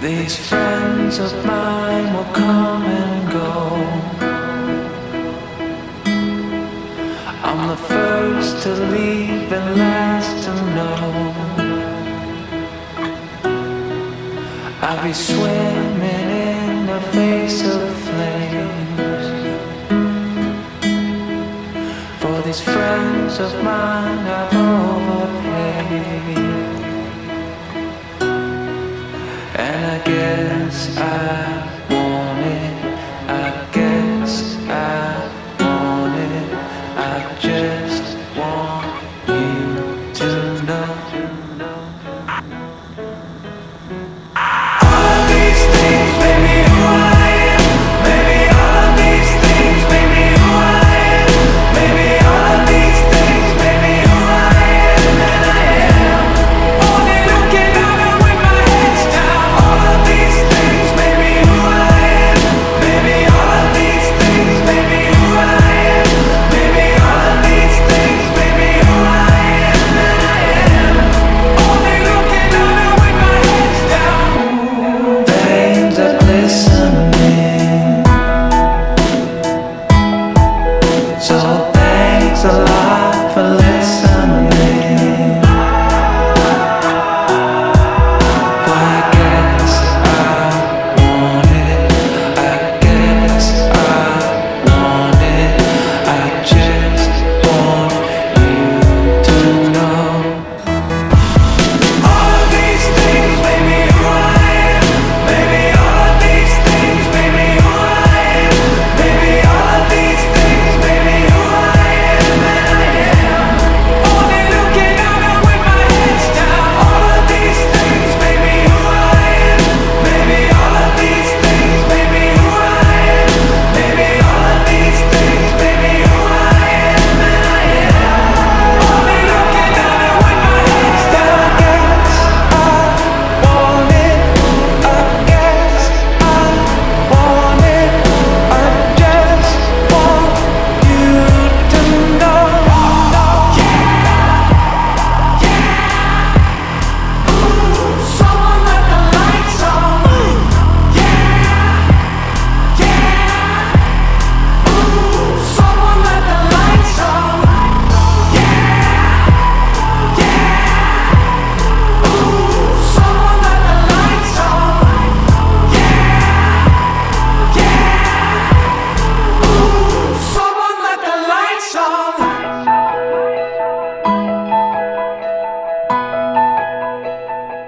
These friends of mine will come and go. I'm the first to leave and last to know. I'll be swimming in the face of flames. For these friends of mine I've overpaid. And I guess I